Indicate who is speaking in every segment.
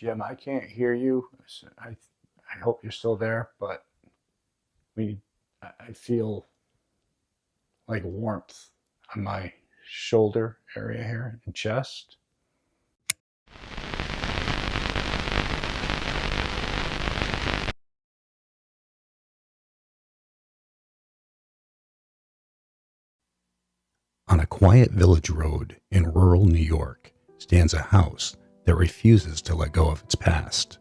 Speaker 1: Jim, I can't hear you. I hope you're still there, but we I feel like warmth on my shoulder area here and chest.
Speaker 2: On a quiet village road in rural New York stands a house that refuses to let go of its past.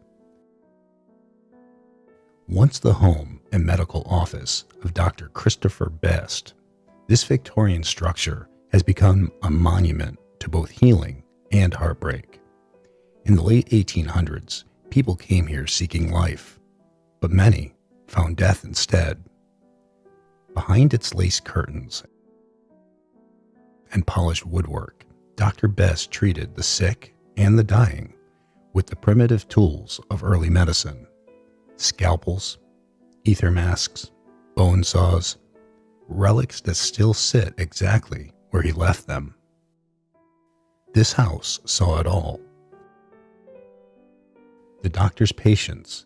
Speaker 2: Once the home and medical office of Dr. Christopher Best, this Victorian structure has become a monument to both healing and heartbreak. In the late 1800s, people came here seeking life, but many found death instead. Behind its lace curtains and polished woodwork, Dr. Best treated the sick and the dying with the primitive tools of early medicine: scalpels, ether masks, bone saws, relics that still sit exactly where he left them. This house saw it all. The doctor's patience,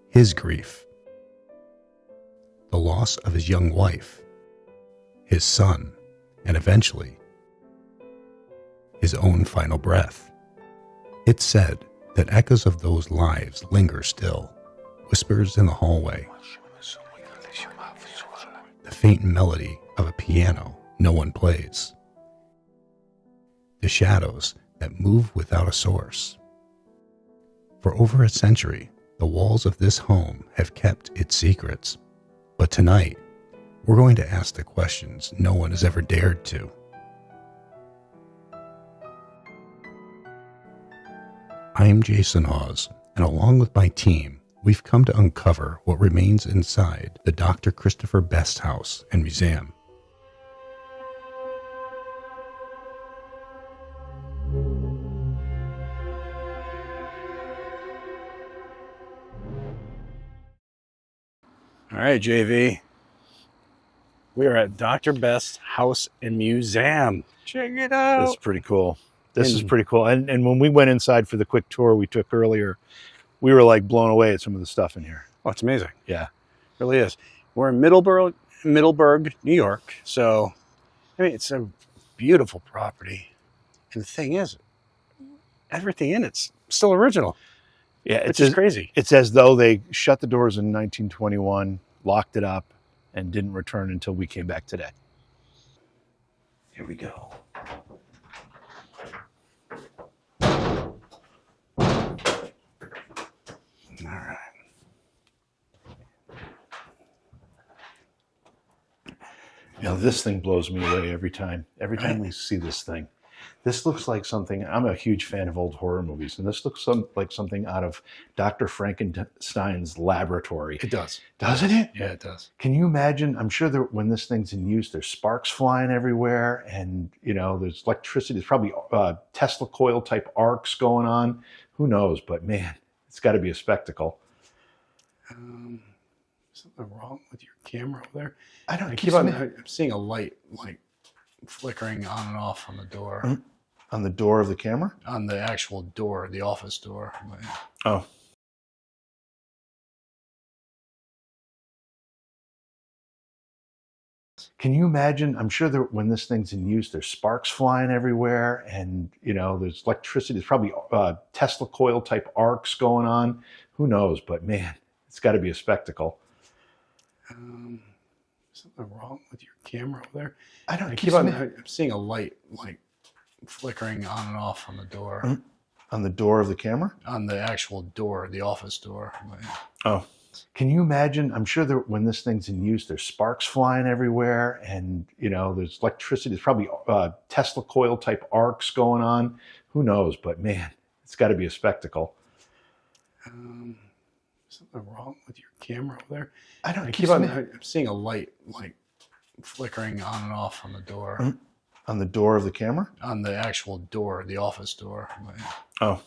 Speaker 2: his grief, the loss of his young wife, his son, and eventually his own final breath. It's said that echoes of those lives linger still, whispers in the hallway, the faint melody of a piano no one plays, the shadows that move without a source. For over a century, the walls of this home have kept its secrets, but tonight, we're going to ask the questions no one has ever dared to. I am Jason Hawes, and along with my team, we've come to uncover what remains inside the Dr. Christopher Best House and Museum.
Speaker 1: All right, JV. We are at Dr. Best's house and museum. Check it out.
Speaker 3: This is pretty cool. This is
Speaker 1: And-
Speaker 3: pretty cool. And when we went inside for the quick tour we took earlier, we were like blown away at some of the stuff in here.
Speaker 1: Oh, it's amazing.
Speaker 3: Yeah.
Speaker 1: It really is. We're in Middleburg, New York. So, I mean, it's a beautiful property. And the thing is, everything in it's still original,
Speaker 3: Yeah,
Speaker 1: which is crazy.
Speaker 3: It's as though they shut the doors in 1921, locked it up, and didn't return until we came back today.
Speaker 1: Here we go. All right.
Speaker 3: You know, this thing blows me away every time. Every time
Speaker 1: Right.
Speaker 3: we see this thing. This looks like something, I'm a huge fan of old horror movies, and this looks like something out of Dr. Frankenstein's laboratory.
Speaker 1: It does.
Speaker 3: Doesn't it?
Speaker 1: Yeah, it does.
Speaker 3: Can you imagine? I'm sure that when this thing's in use, there's sparks flying everywhere, and you know, there's electricity. There's probably Tesla coil type arcs going on. Who knows? But man, it's got to be a spectacle.
Speaker 1: Something wrong with your camera over there?
Speaker 3: I don't
Speaker 1: I
Speaker 3: keep
Speaker 1: keep on.
Speaker 3: on
Speaker 1: I'm seeing a light, like flickering on and off on the door,
Speaker 3: on the door of the camera.
Speaker 1: on the actual door, the office door.
Speaker 3: Oh, can you imagine? I'm sure that when this thing's in use, there's sparks flying everywhere, and you know, there's electricity. There's probably Tesla coil type arcs going on. Who knows? But man, it's got to be a spectacle.
Speaker 1: Something wrong with your camera over there?
Speaker 3: I don't
Speaker 1: I
Speaker 3: keep
Speaker 1: keep on.
Speaker 3: on
Speaker 1: I'm seeing a light, like flickering on and off on the door,
Speaker 3: on the door of the camera.
Speaker 1: on the actual door, the office door.
Speaker 3: Oh, can you imagine? I'm sure that when this thing's in use, there's sparks flying everywhere, and you know, there's electricity. There's probably Tesla coil type arcs going on. Who knows? But man, it's got to be a spectacle.
Speaker 1: Something wrong with your camera over there?
Speaker 3: I don't
Speaker 1: I
Speaker 3: keep
Speaker 1: keep on.
Speaker 3: on
Speaker 1: I'm seeing a light, like flickering on and off on the door,
Speaker 3: on the door of the camera.
Speaker 1: on the actual door, the office door.
Speaker 3: Oh,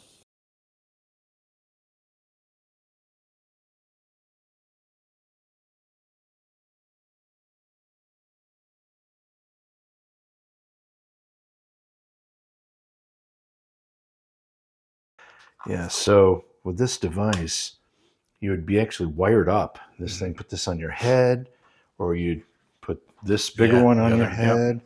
Speaker 3: Yeah, so with this device, you would be actually wired up. This thing, put this on your head, or you'd put this bigger one on your head.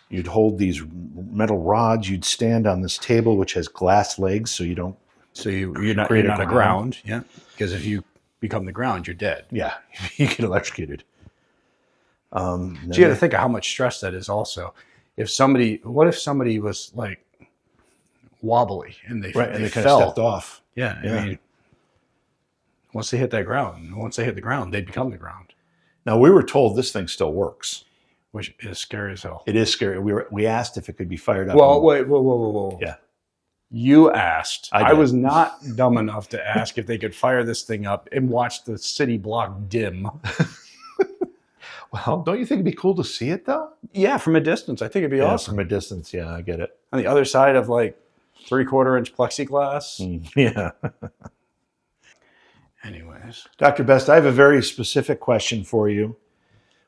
Speaker 3: You'd hold these metal rods. You'd stand on this table, which has glass legs, so you don't.
Speaker 2: So you're not a ground, yeah. Because if you become the ground, you're dead.
Speaker 3: Yeah, you get electrocuted.
Speaker 2: So you got to think of how much stress that is. Also, what if somebody was like wobbly and they
Speaker 3: and they kind
Speaker 2: fell.
Speaker 3: of stepped off.
Speaker 2: Yeah, I mean, once they hit the ground, they become the ground.
Speaker 3: Now we were told this thing still works,
Speaker 2: Which is scary as hell.
Speaker 3: It is scary. We asked if it could be fired up.
Speaker 2: Well, wait, whoa.
Speaker 3: Yeah.
Speaker 2: You asked.
Speaker 3: I
Speaker 2: I was not dumb enough to ask if they could fire this thing up and watch the city block dim.
Speaker 3: Well, don't you think it'd be cool to see it though?
Speaker 2: Yeah, from a distance. I think it'd be awesome.
Speaker 3: From a distance, yeah, I get it.
Speaker 2: On the other side of like 3/4 inch plexiglass.
Speaker 3: Yeah.
Speaker 2: Anyways.
Speaker 3: Dr. Best, I have a very specific question for you.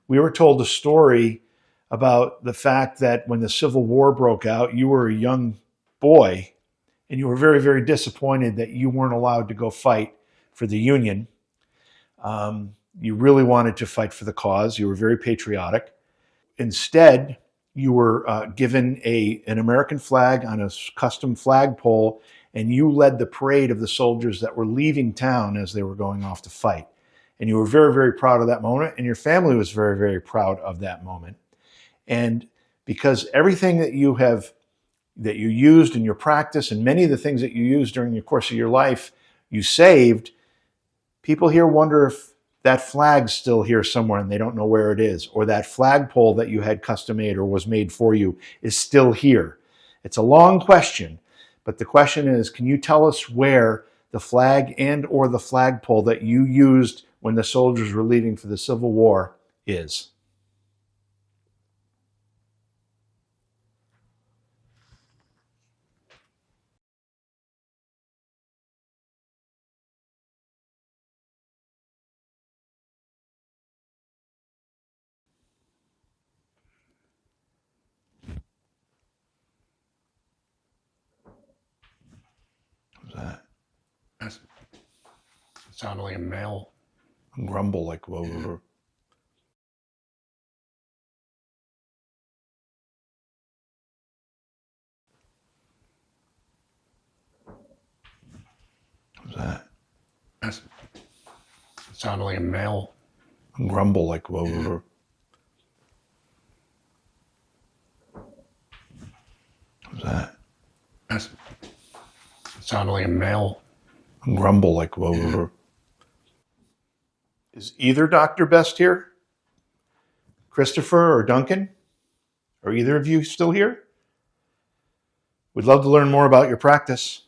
Speaker 3: We were told a story about the fact that when the Civil War broke out, you were a young boy and you were very, very disappointed that you weren't allowed to go fight for the Union. You really wanted to fight for the cause. You were very patriotic. Instead, you were given an American flag on a custom flagpole, and you led the parade of the soldiers that were leaving town as they were going off to fight. And you were very, very proud of that moment, and your family was very, very proud of that moment. And because everything that you used in your practice and many of the things that you used during the course of your life, you saved, people here wonder if that flag's still here somewhere and they don't know where it is, or that flagpole that you had custom made or was made for you is still here. It's a long question, but the question is, can you tell us where the flag and or the flagpole that you used when the soldiers were leaving for the Civil War is?
Speaker 2: That sounded like a male.
Speaker 3: Grumble like whoa.
Speaker 2: Yeah.
Speaker 3: What was that?
Speaker 2: That sounded like a male.
Speaker 3: Grumble like whoa.
Speaker 2: Yeah.
Speaker 3: What was that?
Speaker 2: That sounded like a male.
Speaker 3: Grumble like whoa.
Speaker 2: Yeah.
Speaker 3: Is either Dr. Best here? Christopher or Duncan? Are either of you still here? We'd love to learn more about your practice.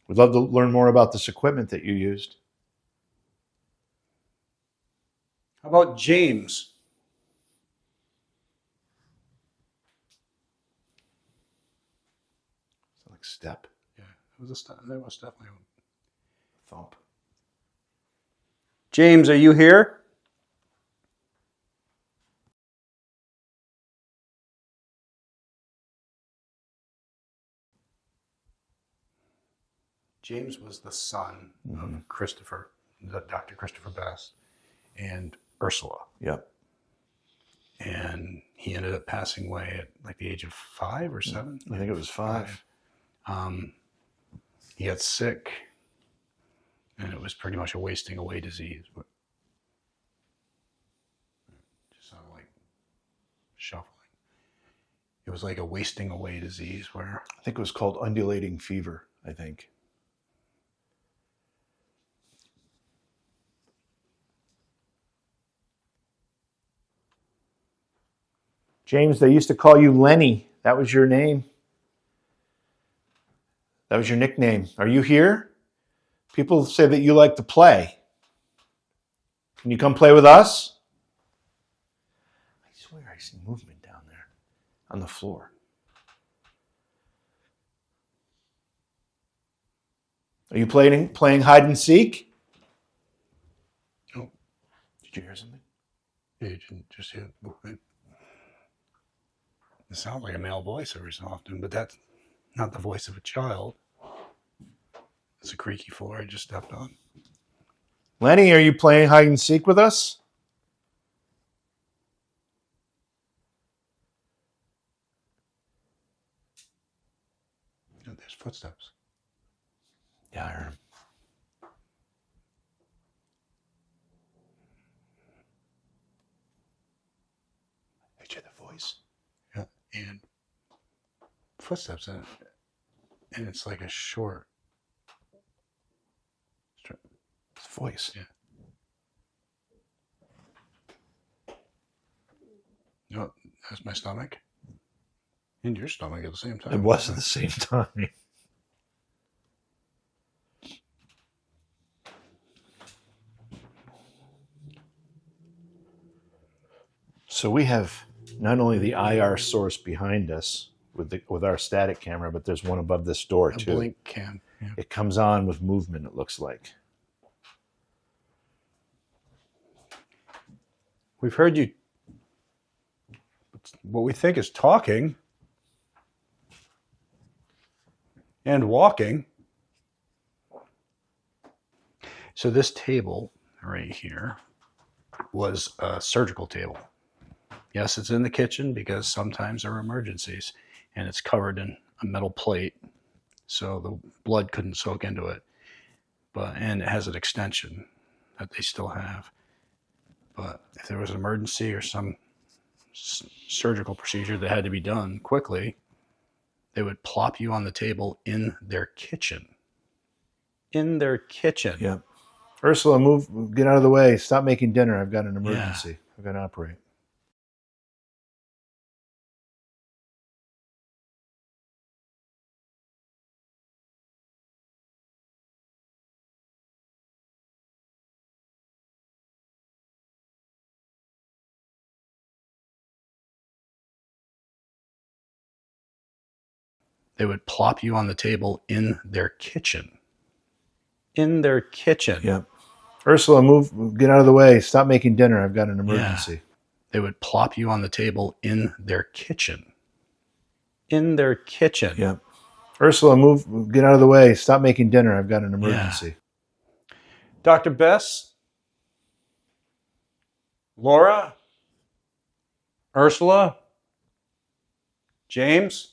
Speaker 3: We'd love to learn more about this equipment that you used.
Speaker 2: How about James?
Speaker 3: Is that like step?
Speaker 2: Yeah, it was a step. That was definitely a
Speaker 3: Thump.
Speaker 2: James, are you here? James was the son of Christopher, Dr. Christopher Best, and Ursula.
Speaker 3: Yep.
Speaker 2: And he ended up passing away at like the age of 5 or 7.
Speaker 3: I think it was 5.
Speaker 2: He got sick, and it was pretty much a wasting away disease. But it just sounded like shuffling. It was like a wasting away disease where
Speaker 3: I think it was called undulating fever, I think. James, they used to call you Lenny. That was your name. That was your nickname. Are you here? People say that you like to play. Can you come play with us? I swear I see movement down there on the floor. Are you playing hide and seek?
Speaker 2: Oh.
Speaker 3: Did you hear something?
Speaker 2: yeah, you didn't just hear movement. It sounds like a male voice every so often, but that's not the voice of a child.
Speaker 1: It's a creaky floor I just stepped on.
Speaker 3: Lenny, are you playing hide and seek with us?
Speaker 1: Oh, there's footsteps.
Speaker 3: Yeah, I heard him. I hear the voice.
Speaker 1: Yeah, and footsteps in it. And it's like a short.
Speaker 3: It's the voice.
Speaker 1: Yeah. No, that's my stomach. And your stomach at the same time.
Speaker 3: It was at the same time. So we have not only the IR source behind us with our static camera, but there's one above this door
Speaker 1: A
Speaker 3: too.
Speaker 1: blink cam. Yeah.
Speaker 3: It comes on with movement, it looks like.
Speaker 1: We've heard you, what we think is talking and walking. So this table right here was a surgical table. Yes, it's in the kitchen because sometimes there are emergencies, and it's covered in a metal plate so the blood couldn't soak into it. And it has an extension that they still have. But if there was an emergency or some surgical procedure that had to be done quickly, they would plop you on the table in their kitchen. In their kitchen.
Speaker 3: Yeah. Ursula, move, get out of the way. Stop making dinner. I've got an emergency.
Speaker 1: Yeah.
Speaker 3: I've got to operate.
Speaker 1: They would plop you on the table in their kitchen. In their kitchen.
Speaker 3: Yeah. Ursula, move, get out of the way. Stop making dinner. I've got an emergency.
Speaker 1: Yeah. They would plop you on the table in their kitchen. In their kitchen.
Speaker 3: Yeah. Ursula, move, get out of the way. Stop making dinner. I've got an emergency.
Speaker 1: Yeah. Dr. Bess? Laura? Ursula? James?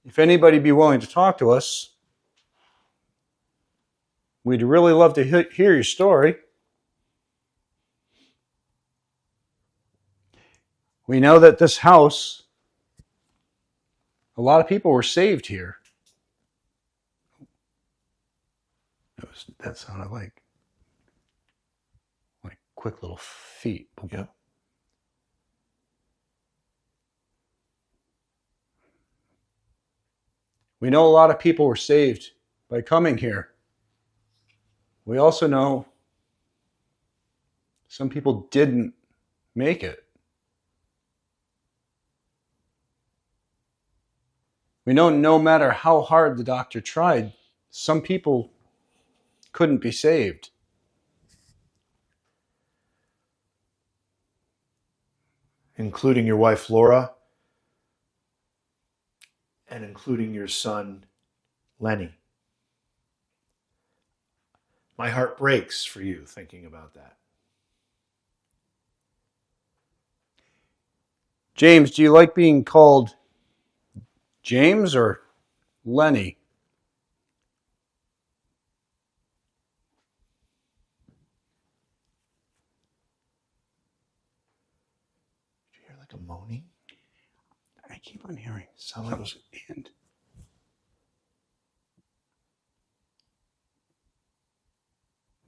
Speaker 1: If anybody be willing to talk to us, we'd really love to hear your story. We know that this house, a lot of people were saved here. That sounded like quick little feet.
Speaker 3: Yeah.
Speaker 1: We know a lot of people were saved by coming here. We also know some people didn't make it. We know no matter how hard the doctor tried, some people couldn't be saved.
Speaker 3: Including your wife, Laura, and including your son, Lenny. My heart breaks for you thinking about that.
Speaker 1: James, do you like being called James or Lenny?
Speaker 3: Did you hear like a moaning?
Speaker 1: I keep on hearing
Speaker 3: Sound like it was...
Speaker 1: and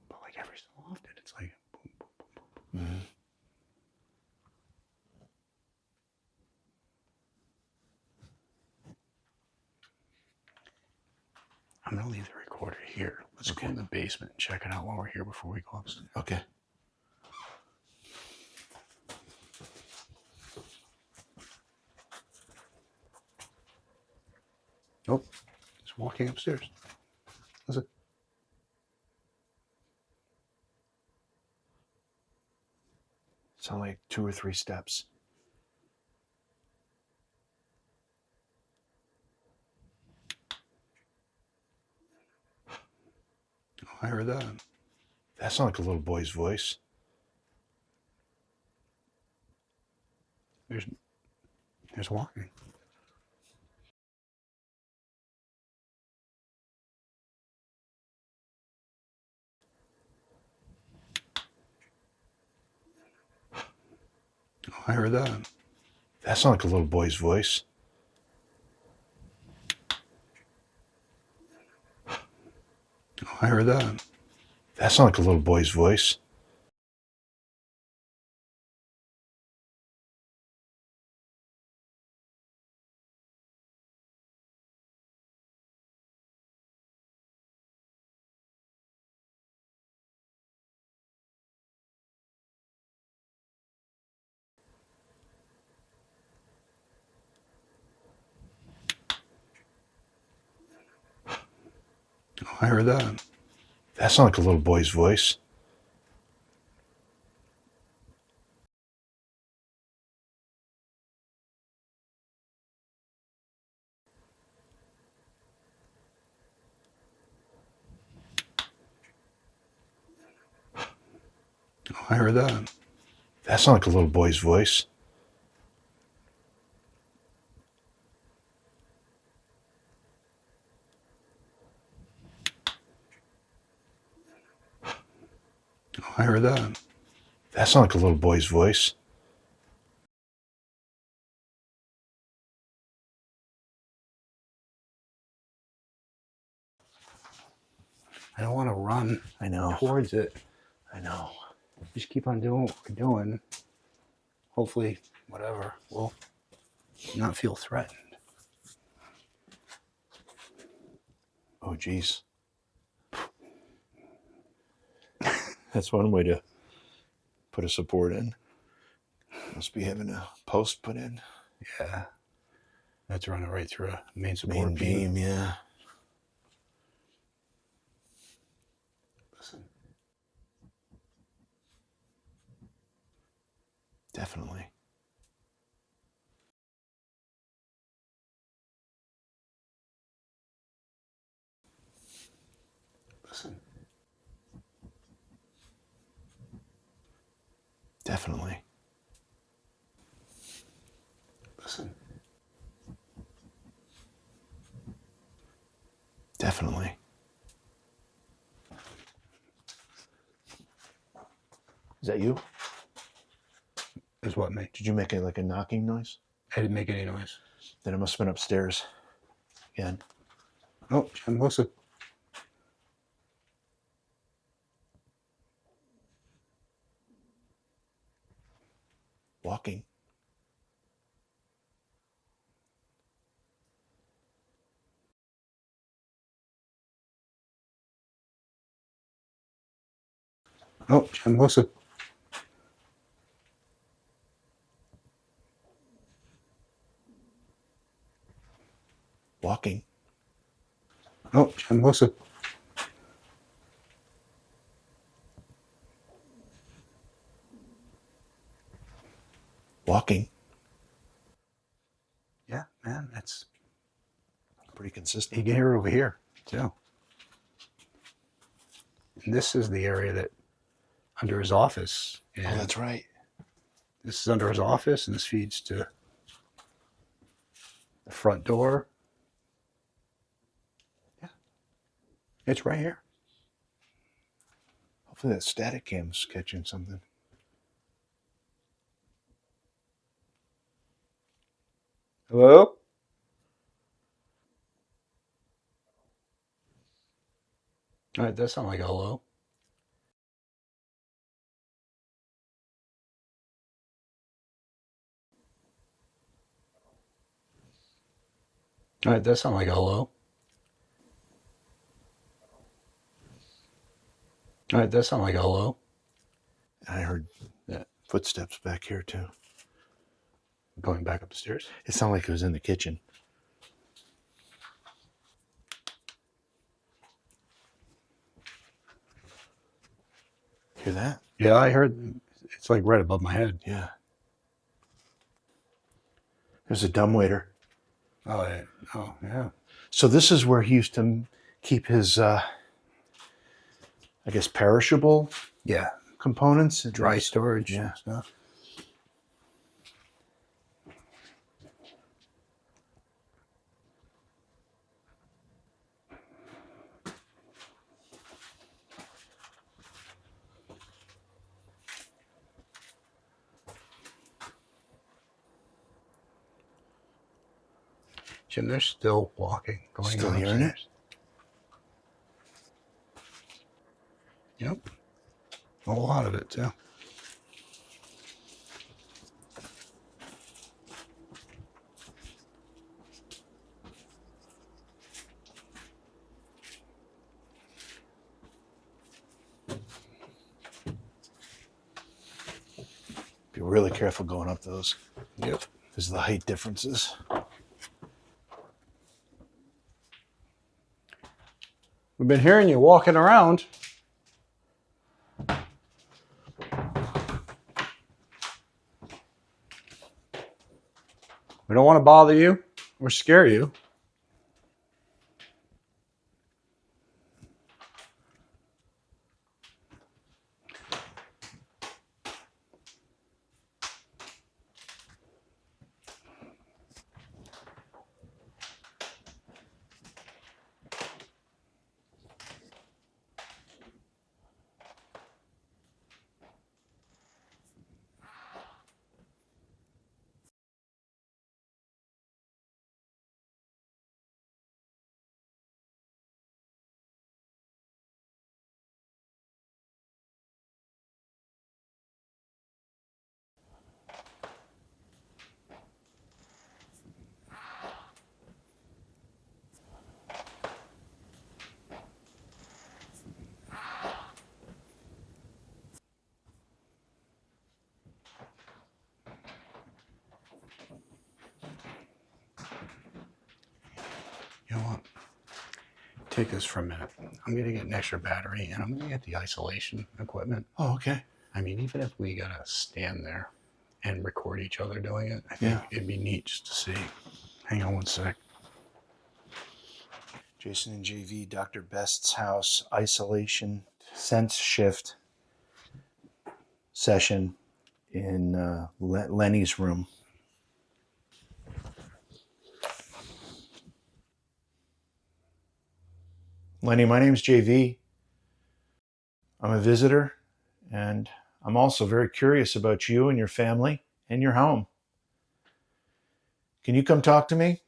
Speaker 1: but like every so often it's like boom, boom, boom, boom, boom.
Speaker 3: Mm-hmm.
Speaker 1: I'm gonna leave the recorder here. Let's go in the basement and check it out while we're here before we go upstairs.
Speaker 3: Okay.
Speaker 1: Nope. Just walking upstairs. Listen.
Speaker 3: Sound like 2 or 3 steps.
Speaker 2: I heard that.
Speaker 3: That sounded like a little boy's voice.
Speaker 2: There's walking. I heard that.
Speaker 3: That sounded like a little boy's voice.
Speaker 2: I heard that.
Speaker 3: That sounded like a little boy's voice.
Speaker 2: I heard that.
Speaker 3: That sounded like a little boy's voice.
Speaker 2: I heard that.
Speaker 3: That sounded like a little boy's voice.
Speaker 2: I heard that.
Speaker 3: That sounded like a little boy's voice.
Speaker 2: I don't want to run
Speaker 3: I know.
Speaker 2: towards it.
Speaker 3: I know.
Speaker 2: Just keep on doing what we're doing. Hopefully, whatever, we'll not feel threatened.
Speaker 3: Oh, geez. That's one way to put a support in. Must be having a post put in.
Speaker 2: Yeah. That's running right through a main support
Speaker 3: Main beam, yeah.
Speaker 2: Listen.
Speaker 3: Definitely.
Speaker 2: Listen.
Speaker 3: Definitely.
Speaker 2: Listen.
Speaker 3: Definitely. Is that you?
Speaker 2: Is what me?
Speaker 3: Did you make like a knocking noise?
Speaker 2: I didn't make any noise.
Speaker 3: Then it must have been upstairs again.
Speaker 2: Oh, Jim, listen.
Speaker 3: Walking.
Speaker 2: Oh, Jim, listen.
Speaker 3: Walking.
Speaker 2: Oh, Jim, listen.
Speaker 3: Walking.
Speaker 2: Yeah, man, that's
Speaker 3: Pretty consistent.
Speaker 2: you can hear it over here too. And this is the area that under his office. And
Speaker 3: Oh, that's right.
Speaker 2: this is under his office, and this feeds to the front door. Yeah, it's right here.
Speaker 3: Hopefully that static cam's catching something.
Speaker 1: Hello?
Speaker 2: All right, that sounds like a hello. All right, that sounds like a hello. All right, that sounds like a hello.
Speaker 3: I heard footsteps back here too.
Speaker 2: Going back up the stairs.
Speaker 3: It sounded like it was in the kitchen. Hear that?
Speaker 2: Yeah, I heard. It's like right above my head.
Speaker 3: Yeah. There's a dumbwaiter.
Speaker 2: Oh, yeah. Oh, yeah.
Speaker 3: So this is where he used to keep his I guess, perishable
Speaker 1: Yeah,
Speaker 3: components.
Speaker 1: dry storage
Speaker 3: Yeah.
Speaker 1: and stuff. Jim, they're still walking, going
Speaker 3: Still
Speaker 1: on
Speaker 3: hearing it?
Speaker 1: upstairs. Yep. A lot of it, too.
Speaker 3: Be really careful going up those
Speaker 1: Yep.
Speaker 3: because of the height differences.
Speaker 1: We've been hearing you walking around. We don't want to bother you or scare you. You know what? Take this for a minute. I'm going to get an extra battery and I'm going to get the isolation equipment.
Speaker 3: Oh, okay.
Speaker 1: I mean, even if we got to stand there and record each other doing it, I think it'd be neat just to see. Hang on one sec.
Speaker 3: Jason and JV, Dr. Best's house, isolation, sense shift session in Lenny's room. Lenny, my name's JV. I'm a visitor, and I'm also very curious about you and your family and your home. Can you come talk to me?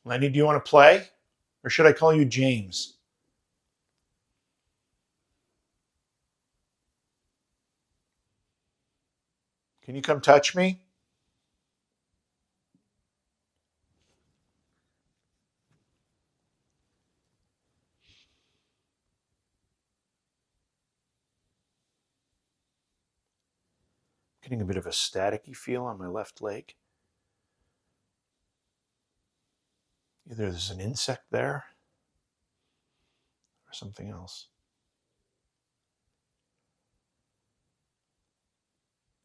Speaker 3: Lenny, do you want to play? Or should I call you James? Can you come touch me? Getting a bit of a staticky feel on my left leg. Either there's an insect there or something else.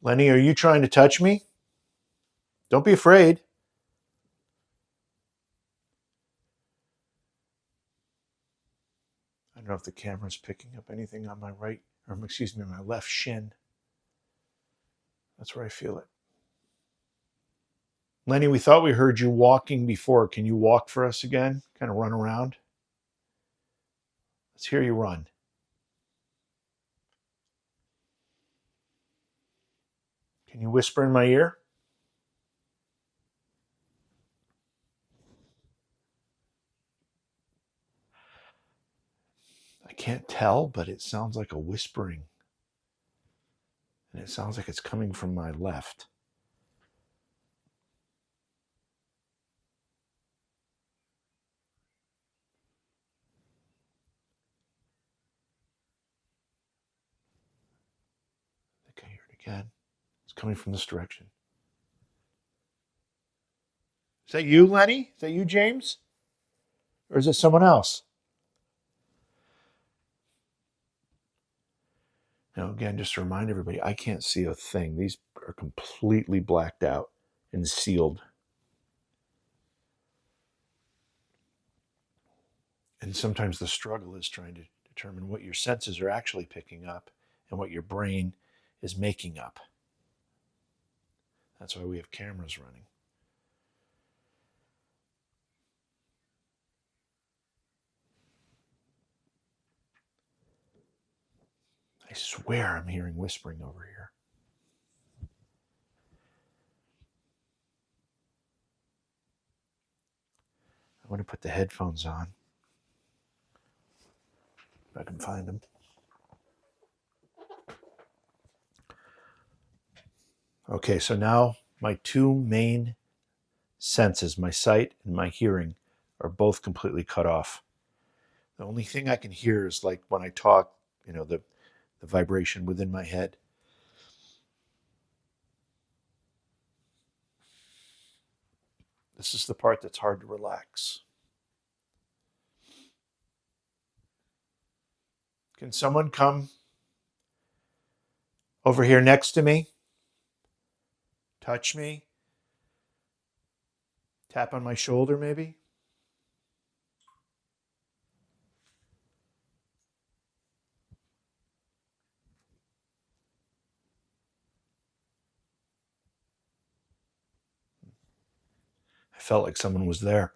Speaker 3: Lenny, are you trying to touch me? Don't be afraid. I don't know if the camera's picking up anything on my right, or excuse me, my left shin. That's where I feel it. Lenny, we thought we heard you walking before. Can you walk for us again? Kind of run around. Let's hear you run. Can you whisper in my ear? I can't tell, but it sounds like a whispering. And it sounds like it's coming from my left. I think I hear it again. It's coming from this direction. Is that you, Lenny? Is that you, James? Or is it someone else? Now, again, just to remind everybody, I can't see a thing. These are completely blacked out and sealed. And sometimes the struggle is trying to determine what your senses are actually picking up and what your brain is making up. That's why we have cameras running. I swear I'm hearing whispering over here. I'm going to put the headphones on. If I can find them. Okay, so now my two main senses, my sight and my hearing, are both completely cut off. The only thing I can hear is like when I talk, the vibration within my head. This is the part that's hard to relax. Can someone come over here next to me? Touch me? Tap on my shoulder, maybe? I felt like someone was there.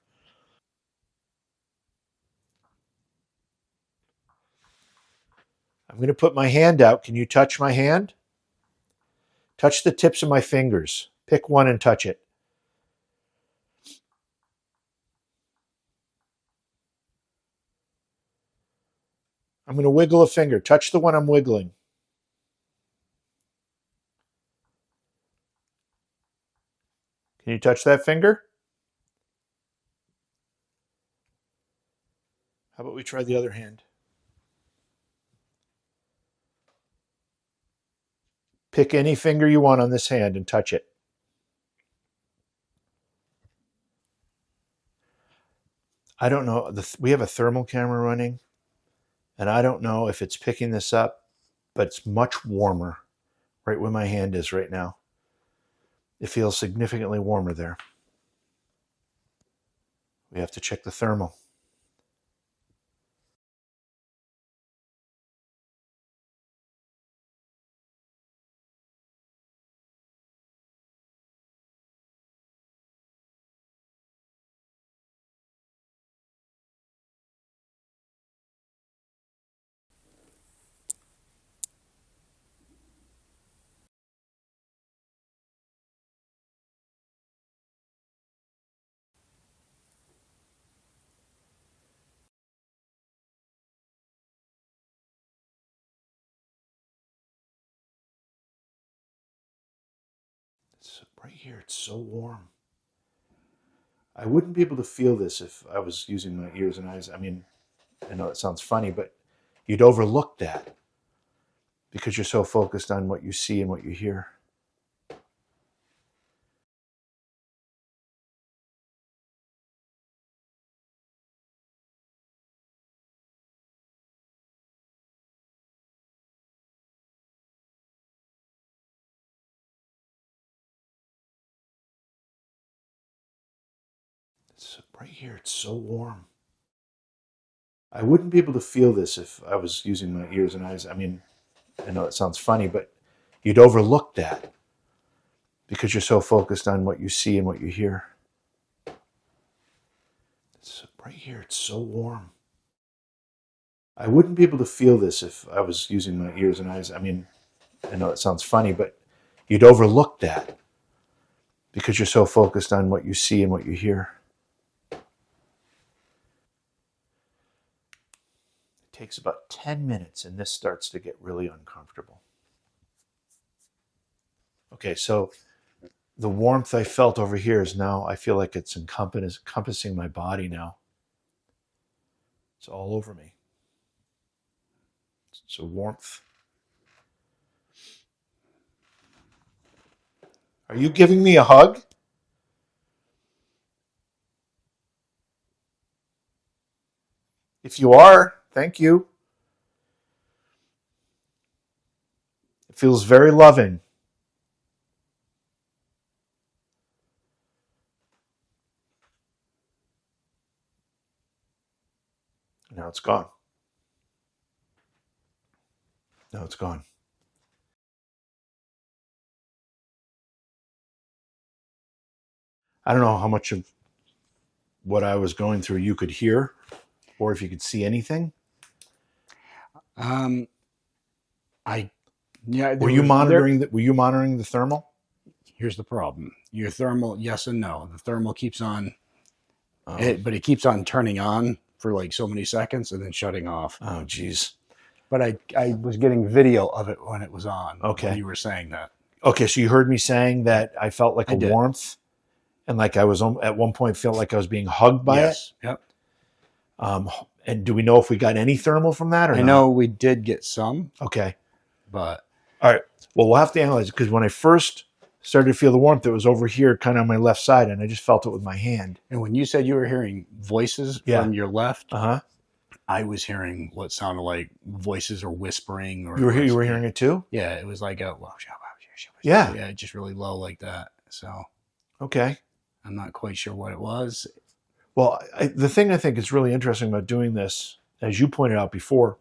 Speaker 3: I'm going to put my hand out. Can you touch my hand? Touch the tips of my fingers. Pick one and touch it. I'm going to wiggle a finger. Touch the one I'm wiggling. Can you touch that finger? How about we try the other hand? Pick any finger you want on this hand and touch it. I don't know. We have a thermal camera running, and I don't know if it's picking this up, but it's much warmer right where my hand is right now. It feels significantly warmer there. We have to check the thermal. Right here, it's so warm. I wouldn't be able to feel this if I was using my ears and eyes. I mean, I know it sounds funny, but you'd overlook that because you're so focused on what you see and what you hear. Right here, it's so warm. I wouldn't be able to feel this if I was using my ears and eyes. I mean, I know it sounds funny, but you'd overlook that because you're so focused on what you see and what you hear. Right here, it's so warm. I wouldn't be able to feel this if I was using my ears and eyes. I mean, I know it sounds funny, but you'd overlook that because you're so focused on what you see and what you hear. It takes about 10 minutes and this starts to get really uncomfortable. Okay, so the warmth I felt over here is now, I feel like it's encompassing my body now. It's all over me. It's a warmth. Are you giving me a hug? If you are, thank you. It feels very loving. Now it's gone. Now it's gone. I don't know how much of what I was going through you could hear, or if you could see anything.
Speaker 1: I yeah.
Speaker 3: Were you monitoring the? Were you monitoring the thermal?
Speaker 1: Here's the problem. Your thermal, yes and no. The thermal keeps on,
Speaker 3: Oh,
Speaker 1: but it keeps on turning on for like so many seconds and then shutting off.
Speaker 3: oh, geez.
Speaker 1: But I was getting video of it when it was on.
Speaker 3: Okay.
Speaker 1: When you were saying that.
Speaker 3: Okay, so you heard me saying that I felt like
Speaker 1: I
Speaker 3: a
Speaker 1: did.
Speaker 3: warmth, and like I was at one point felt like I was being hugged by
Speaker 1: Yes. Yep.
Speaker 3: it. And do we know if we got any thermal from that or
Speaker 1: I
Speaker 3: not?
Speaker 1: know we did get some,
Speaker 3: Okay.
Speaker 1: but
Speaker 3: All right. Well, we'll have to analyze it because when I first started to feel the warmth, it was over here, kind of on my left side, and I just felt it with my hand.
Speaker 1: and when you said you were hearing voices
Speaker 3: Yeah.
Speaker 1: from your left,
Speaker 3: Uh-huh.
Speaker 1: I was hearing what sounded like voices or whispering. Or
Speaker 3: You were hearing it too?
Speaker 1: Yeah, it was like a
Speaker 3: Yeah.
Speaker 1: just really low like that. So
Speaker 3: Okay.
Speaker 1: I'm not quite sure what it was.
Speaker 3: Well, the thing I think is really interesting about doing this, as you pointed out before,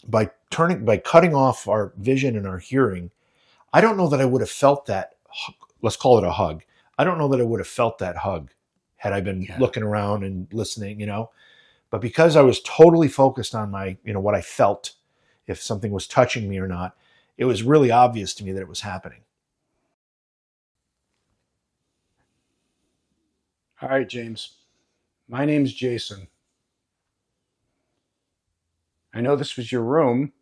Speaker 3: by cutting off our vision and our hearing, I don't know that I would have felt that. Let's call it a hug. I don't know that I would have felt that hug had I been looking around and listening, But because I was totally focused on my, what I felt, if something was touching me or not, it was really obvious to me that it was happening.
Speaker 1: All right, James. My name's Jason. I know this was your room.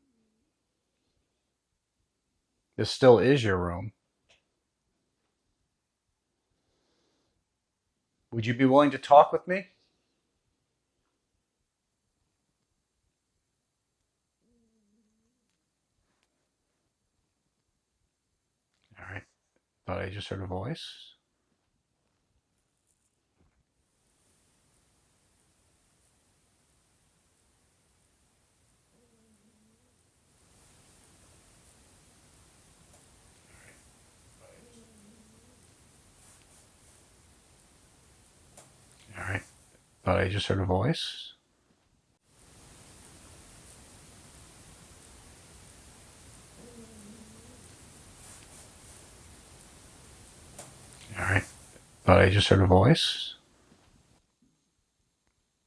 Speaker 1: This still is your room. Would you be willing to talk with me? All right. Thought I just heard a voice. All right. Thought I just heard a voice. All right. Thought I just heard a voice.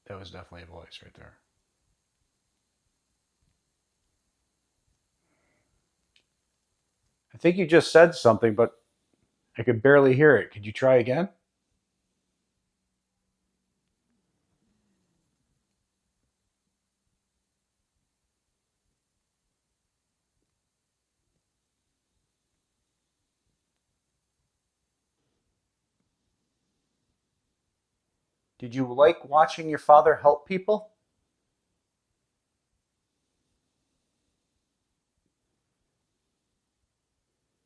Speaker 1: That was definitely a voice right there. I think you just said something, but I could barely hear it. Could you try again? Did you like watching your father help people?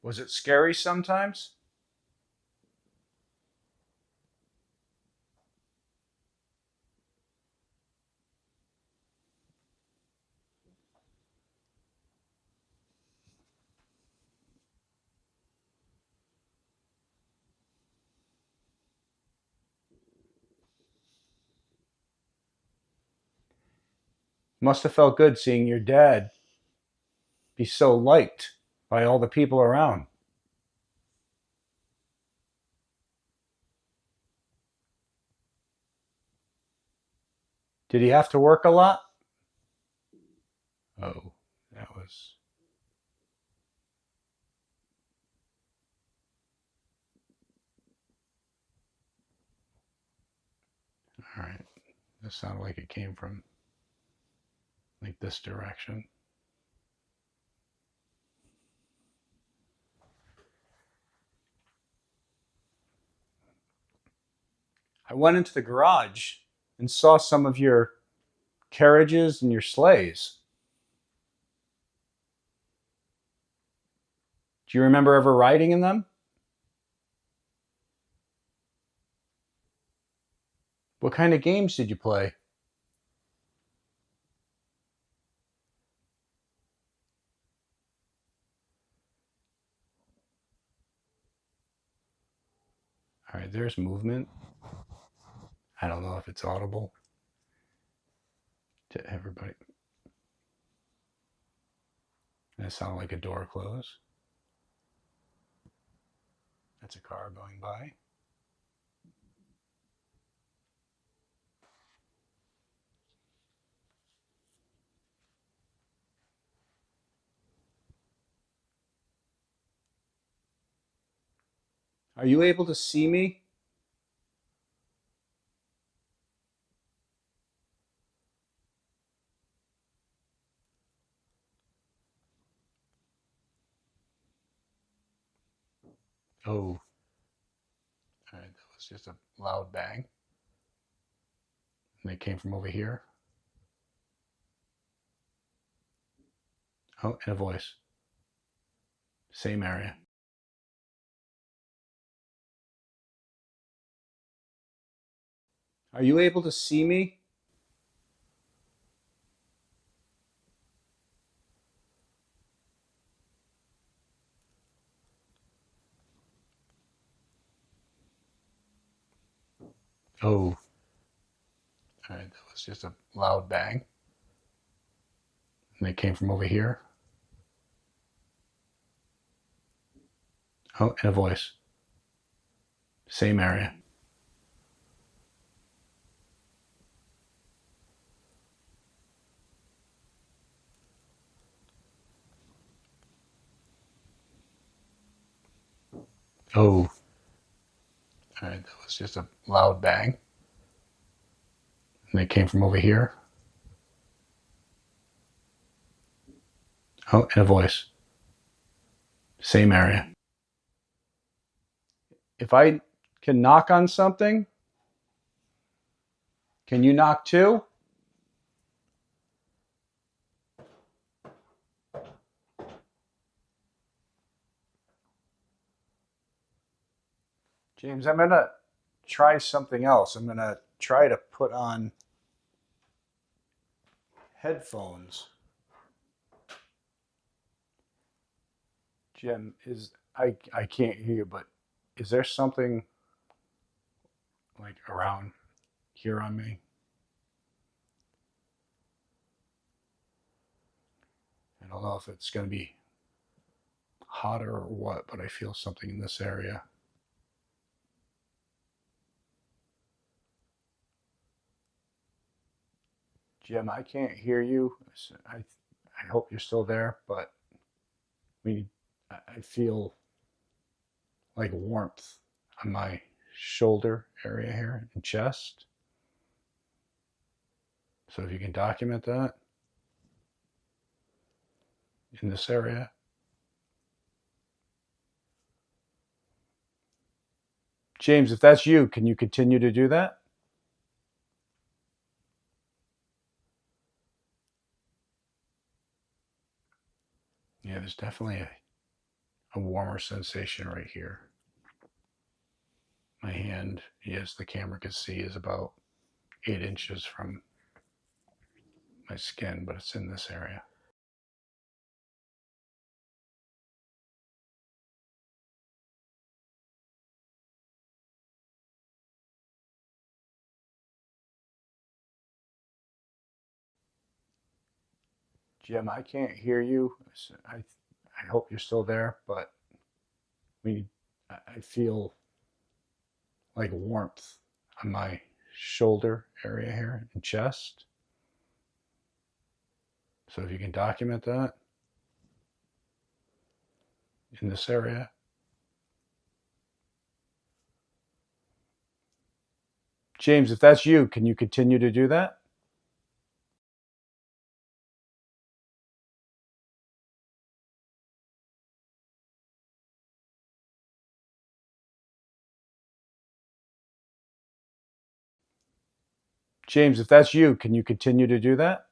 Speaker 1: Was it scary sometimes? Must have felt good seeing your dad be so liked by all the people around. Did he have to work a lot? Oh, that was... All right. That sounded like it came from like this direction. I went into the garage and saw some of your carriages and your sleighs. Do you remember ever riding in them? What kind of games did you play? All right, there's movement. I don't know if it's audible to everybody. And it sounded like a door close. That's a car going by. Are you able to see me? Oh, all right, that was just a loud bang. And it came from over here. Oh, and a voice. Same area. Are you able to see me? Oh, all right, that was just a loud bang. And it came from over here. Oh, and a voice. Same area. Oh, all right, that was just a loud bang. And it came from over here. Oh, and a voice. Same area. If I can knock on something, can you knock too? James, I'm going to try something else. I'm going to try to put on headphones. Jim, I can't hear you, but is there something like around here on me? I don't know if it's going to be hotter or what, but I feel something in this area. Jim, I can't hear you. I hope you're still there, but I feel like warmth on my shoulder area here and chest. So if you can document that in this area. James, if that's you, can you continue to do that? Yeah, there's definitely a warmer sensation right here. My hand, yes, the camera can see, is about 8 inches from my skin, but it's in this area. Jim, I can't hear you. I hope you're still there, but I feel like warmth on my shoulder area here and chest. So if you can document that in this area. James, if that's you, can you continue to do that? James, if that's you, can you continue to do that?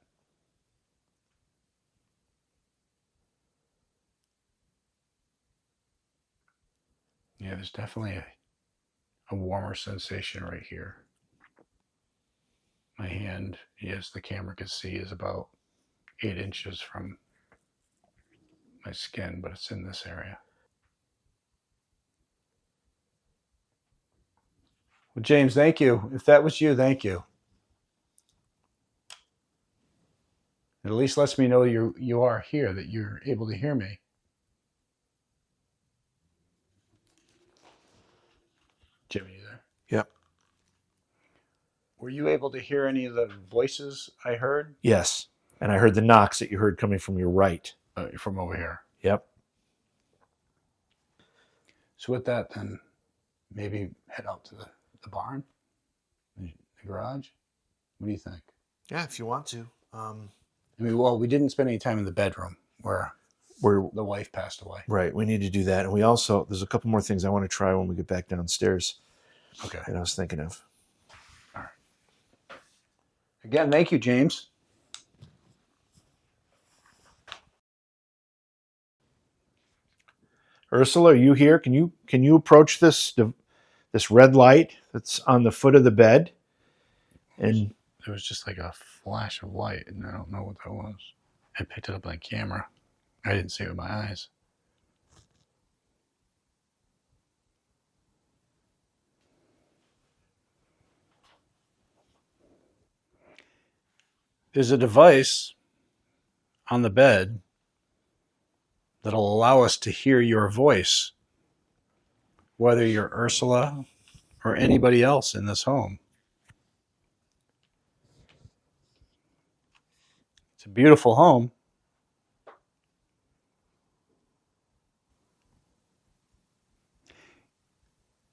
Speaker 1: Yeah, there's definitely a warmer sensation right here. My hand, yes, the camera can see, is about 8 inches from my skin, but it's in this area. Well, James, thank you. If that was you, thank you. It at least lets me know you are here, that you're able to hear me. Jimmy, you there?
Speaker 3: Yep.
Speaker 1: Were you able to hear any of the voices I heard
Speaker 3: Yes. And I heard the knocks that you heard coming from your right.
Speaker 1: from over here?
Speaker 3: Yep.
Speaker 1: So with that, then maybe head out to the barn, the garage. What do you think?
Speaker 3: Yeah, if you want to.
Speaker 1: I mean, well, we didn't spend any time in the bedroom where the wife passed away.
Speaker 3: Right. We need to do that. And we also, there's a couple more things I want to try when we get back downstairs.
Speaker 1: Okay.
Speaker 3: That I was thinking of.
Speaker 1: All right. Again, thank you, James.
Speaker 3: Ursula, are you here? Can you approach this red light that's on the foot of the bed? And
Speaker 1: There was just like a flash of light, and I don't know what that was. I picked it up on camera. I didn't see it with my eyes. There's a device on the bed that'll allow us to hear your voice, whether you're Ursula or anybody else in this home. It's a beautiful home.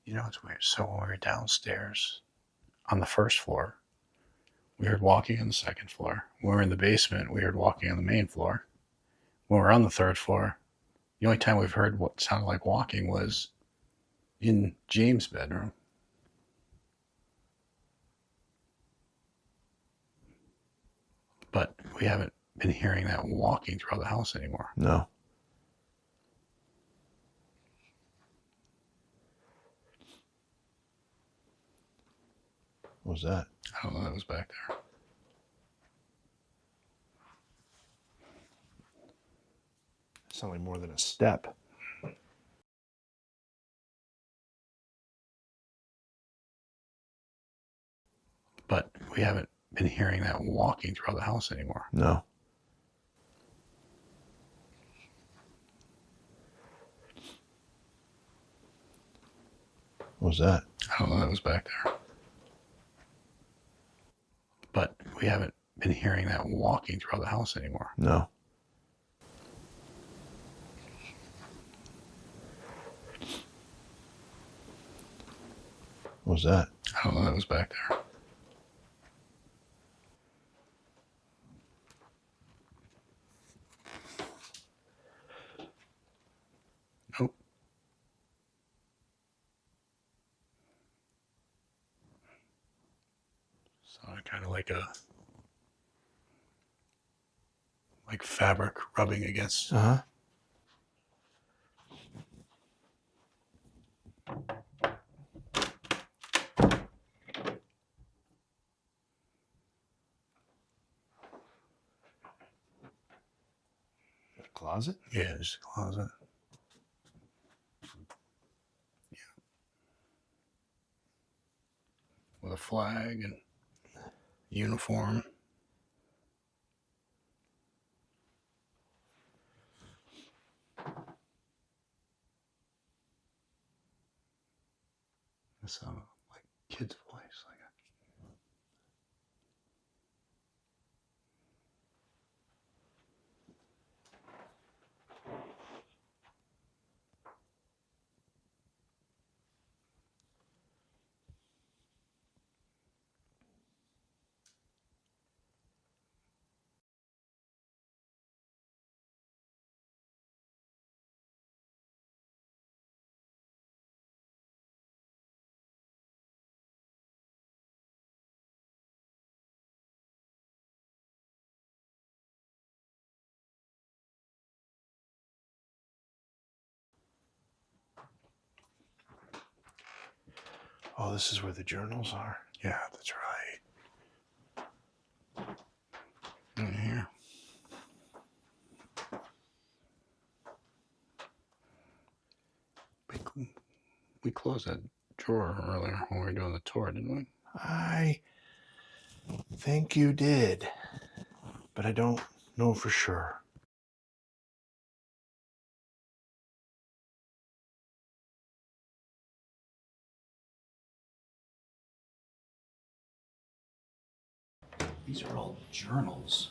Speaker 1: You know, it's weird. So when we were downstairs on the first floor, we heard walking on the second floor. When we were in the basement, we heard walking on the main floor. When we were on the third floor, the only time we've heard what sounded like walking was in James' bedroom. But we haven't been hearing that walking throughout the house anymore.
Speaker 3: no. What was that?
Speaker 1: I don't know, that was back there.
Speaker 3: It sounded like more than a step.
Speaker 1: But we haven't been hearing that walking throughout the house anymore.
Speaker 3: No. What was that?
Speaker 1: I don't know, that was back there. But we haven't been hearing that walking throughout the house anymore.
Speaker 3: No. What was that?
Speaker 1: I don't know, that was back there. Nope. Sounded kind of like fabric rubbing against.
Speaker 3: Uh-huh. Closet?
Speaker 1: Yeah, there's a closet. Yeah. With a flag and uniform. It sounded like a kid's voice.
Speaker 3: Oh, this is where the journals are.
Speaker 1: Yeah, that's right. In here. We closed that door earlier when we were doing the tour, didn't we?
Speaker 3: I think you did, but I don't know for sure.
Speaker 2: These are all journals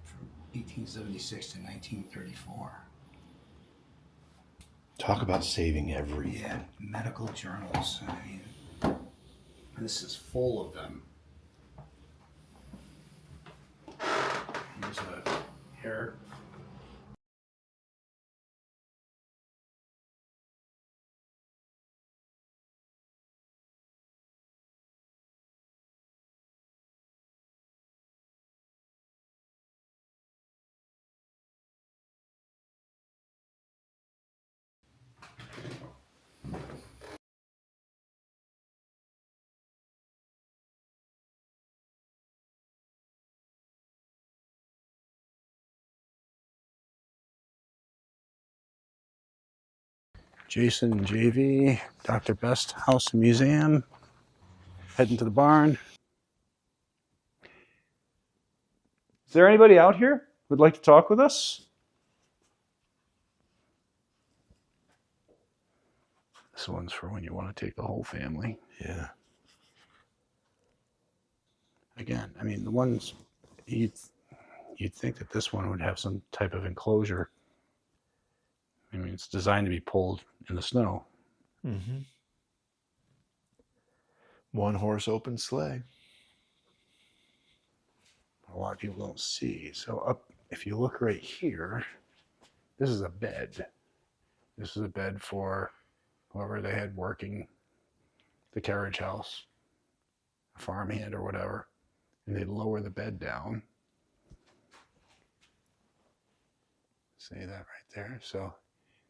Speaker 2: from 1876 to 1934.
Speaker 3: Talk about saving everything.
Speaker 2: Yeah, medical journals. I mean, this is full of them. Here's a hair.
Speaker 1: Jason and JV, Dr. Best House and Museum. Heading to the barn. Is there anybody out here who'd like to talk with us? This one's for when you want to take the whole family.
Speaker 3: Yeah.
Speaker 1: Again, I mean, the ones you'd think that this one would have some type of enclosure. I mean, it's designed to be pulled in the snow.
Speaker 3: Mm-hmm. One horse open sleigh.
Speaker 1: A lot of people don't see. So up, if you look right here, this is a bed. This is a bed for whoever they had working the carriage house, a farmhand or whatever. And they'd lower the bed down. See that right there? So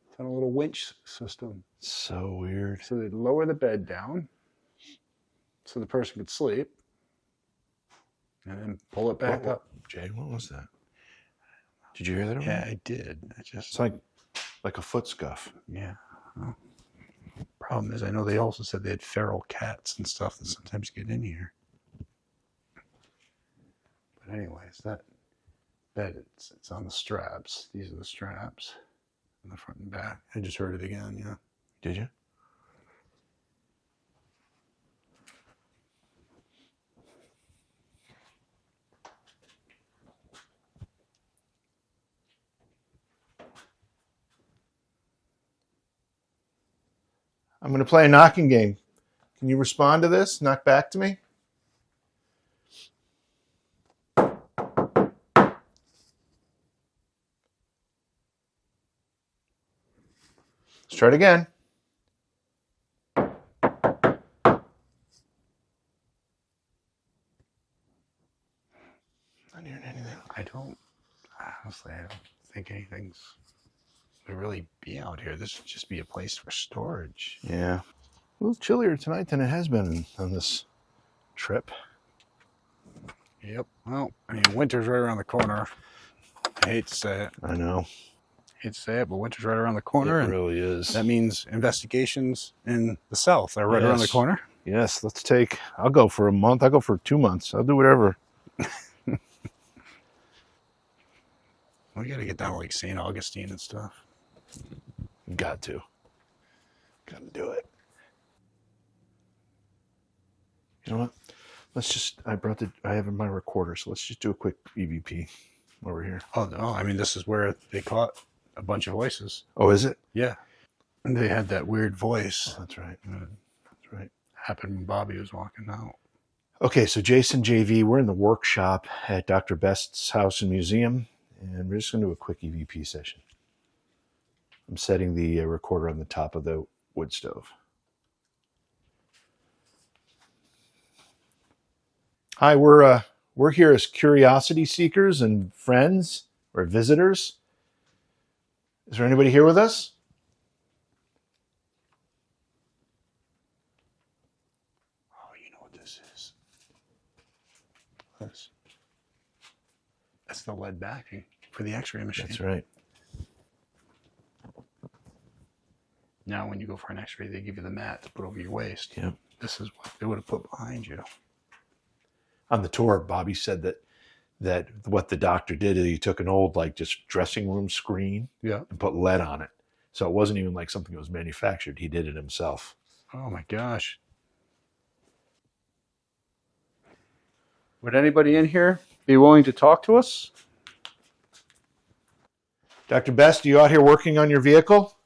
Speaker 1: it's on a little winch system.
Speaker 3: So weird.
Speaker 1: So they'd lower the bed down so the person could sleep and then pull it back up.
Speaker 3: Jay, what was that? Did you hear that?
Speaker 1: Yeah, I did.
Speaker 3: It's like a foot scuff.
Speaker 1: Yeah. Well, problem is, I know they also said they had feral cats and stuff that sometimes get in here. But anyways, that bed, it's on the straps. These are the straps in the front and back. I just heard it again, yeah.
Speaker 3: Did you? I'm going to play a knocking game. Can you respond to this? Knock back to me? Let's try it again. Not hearing anything.
Speaker 1: Honestly, I don't think anything's would really be out here. This would just be a place for storage.
Speaker 3: Yeah. A little chillier tonight than it has been on this trip.
Speaker 1: Yep. Well, I mean, winter's right around the corner. I hate to say it.
Speaker 3: I know.
Speaker 1: Hate to say it, but winter's right around the corner.
Speaker 3: It
Speaker 1: and
Speaker 3: really is.
Speaker 1: that means investigations in the south are right around the corner.
Speaker 3: Yes, I'll go for a month. I'll go for 2 months. I'll do whatever.
Speaker 1: We got to get down to like St. Augustine and stuff.
Speaker 3: Got to do it. You know what? I have my recorder, so let's just do a quick EVP over here.
Speaker 1: Oh, no. I mean, this is where they caught a bunch of voices.
Speaker 3: Oh, is it?
Speaker 1: Yeah. And they had that weird voice.
Speaker 3: Oh, that's right. That's right.
Speaker 1: Happened when Bobby was walking out.
Speaker 3: Okay, so Jason, JV, we're in the workshop at Dr. Best's house and museum, and we're just going to do a quick EVP session. I'm setting the recorder on the top of the wood stove. Hi, we're here as curiosity seekers and friends or visitors. Is there anybody here with us?
Speaker 1: Oh, you know what this is? That's the lead backing for the x-ray machine.
Speaker 3: That's right.
Speaker 1: Now, when you go for an X-ray, they give you the mat to put over your waist.
Speaker 3: Yeah.
Speaker 1: This is what they would have put behind you.
Speaker 3: On the tour, Bobby said that what the doctor did is he took an old like just dressing room screen
Speaker 1: Yeah.
Speaker 3: and put lead on it. So it wasn't even like something that was manufactured. He did it himself.
Speaker 1: Oh my gosh. Would anybody in here be willing to talk to us?
Speaker 3: Dr. Best, are you out here working on your vehicle?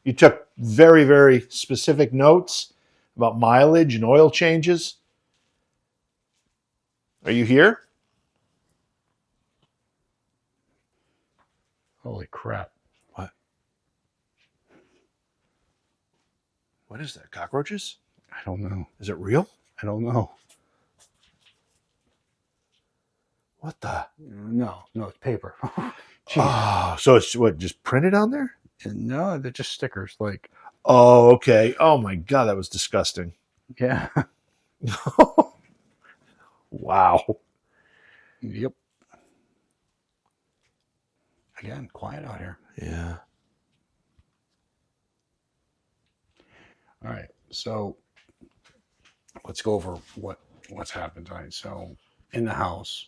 Speaker 3: You took very, very specific notes about mileage and oil changes. Are you here?
Speaker 1: Holy crap.
Speaker 3: What? What is that? Cockroaches?
Speaker 1: I don't know.
Speaker 3: Is it real?
Speaker 1: I don't know.
Speaker 3: What the?
Speaker 1: No, it's paper.
Speaker 3: Oh, so it's what, just printed on there?
Speaker 1: No, they're just stickers. Like,
Speaker 3: Oh, okay. Oh my God, that was disgusting.
Speaker 1: yeah.
Speaker 3: Wow.
Speaker 1: Yep. Again, quiet out here.
Speaker 3: Yeah.
Speaker 1: All right. So let's go over what's happened tonight. So in the house,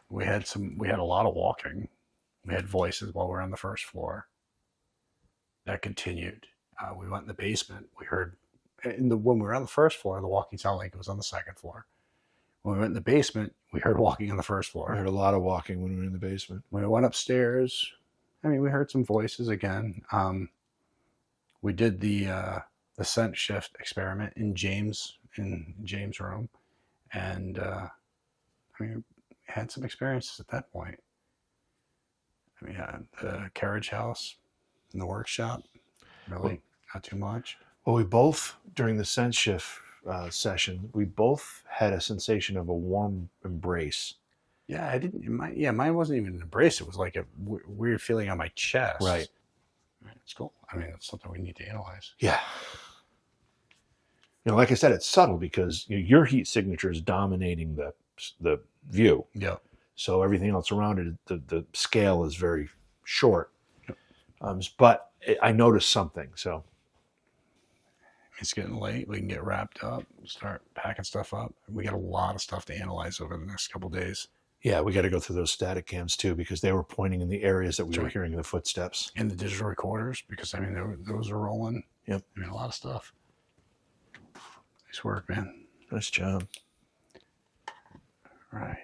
Speaker 1: we had a lot of walking. We had voices while we were on the first floor. That continued. We went in the basement. We heard when we were on the first floor, the walking sounded like it was on the second floor. When we went in the basement, we heard walking on the first floor.
Speaker 3: I heard a lot of walking when we were in the basement.
Speaker 1: When we went upstairs, we heard some voices again. We did the scent shift experiment in James' room, and we had some experiences at that point. The carriage house and the workshop, really not too much.
Speaker 3: Well, we both, during the sense shift session, we both had a sensation of a warm embrace.
Speaker 1: Yeah, mine wasn't even an embrace. It was like a weird feeling on my chest.
Speaker 3: Right.
Speaker 1: It's cool. It's something we need to analyze.
Speaker 3: Yeah. Like I said, it's subtle because your heat signature is dominating the view.
Speaker 1: Yeah.
Speaker 3: So everything else around it, the scale is very short.
Speaker 1: Yep.
Speaker 3: But I noticed something. So
Speaker 1: it's getting late. We can get wrapped up, start packing stuff up. We got a lot of stuff to analyze over the next couple of days.
Speaker 3: Yeah, we got to go through those static cams too because they were pointing in the areas that we
Speaker 1: That's
Speaker 3: were
Speaker 1: right.
Speaker 3: hearing the footsteps.
Speaker 1: And the digital recorders, because those are rolling.
Speaker 3: Yep.
Speaker 1: A lot of stuff. Nice work, man.
Speaker 3: Nice job.
Speaker 1: All right.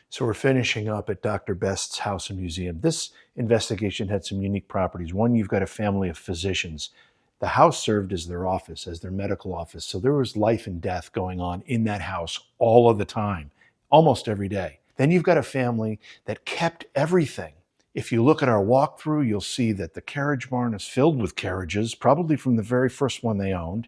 Speaker 3: So we're finishing up at Dr. Best's house and museum. This investigation had some unique properties. One, you've got a family of physicians. The house served as their office, as their medical office. So there was life and death going on in that house all of the time, almost every day. Then you've got a family that kept everything. If you look at our walkthrough, you'll see that the carriage barn is filled with carriages, probably from the very first one they owned.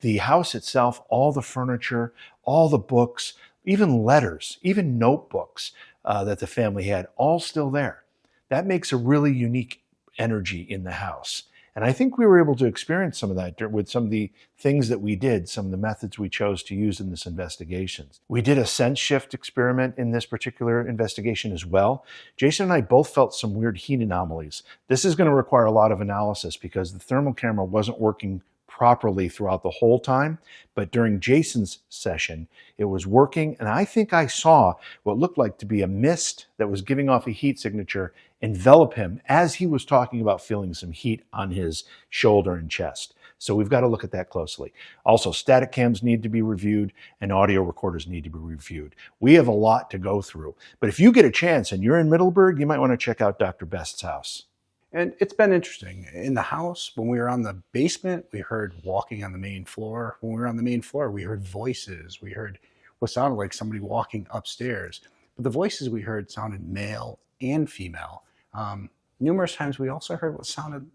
Speaker 3: The house itself, all the furniture, all the books, even letters, even notebooks that the family had, all still there. That makes a really unique energy in the house. And I think we were able to experience some of that with some of the things that we did, some of the methods we chose to use in this investigation. We did a sense shift experiment in this particular investigation as well. Jason and I both felt some weird heat anomalies. This is going to require a lot of analysis because the thermal camera wasn't working properly throughout the whole time, but during Jason's session, it was working, and I think I saw what looked like to be a mist that was giving off a heat signature envelop him as he was talking about feeling some heat on his shoulder and chest. So we've got to look at that closely. Also, static cams need to be reviewed and audio recorders need to be reviewed. We have a lot to go through, but if you get a chance and you're in Middleburg, you might want to check out Dr. Best's house.
Speaker 1: And it's been interesting. In the house, when we were on the basement, we heard walking on the main floor. When we were on the main floor, we heard voices. We heard what sounded like somebody walking upstairs. But the voices we heard sounded male and female. Numerous times we also heard what sounded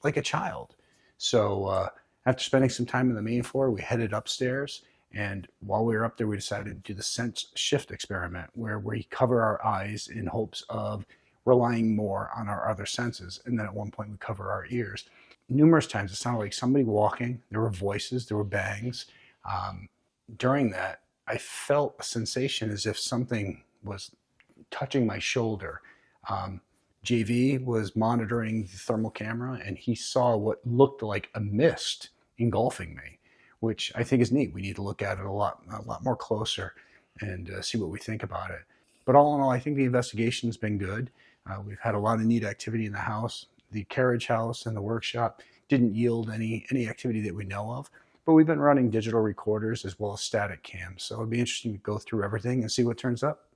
Speaker 1: like a child. So after spending some time on the main floor, we headed upstairs. And while we were up there, we decided to do the sense shift experiment where we cover our eyes in hopes of relying more on our other senses. And then at one point we cover our ears. Numerous times it sounded like somebody walking. There were voices, there were bangs. During that, I felt a sensation as if something was touching my shoulder. JV was monitoring the thermal camera, and he saw what looked like a mist engulfing me, which I think is neat. We need to look at it a lot more closer and see what we think about it. But all in all, I think the investigation's been good. We've had a lot of neat activity in the house. The carriage house and the workshop didn't yield any activity that we know of, but we've been running digital recorders as well as static cams. So it'd be interesting to go through everything and see what turns up.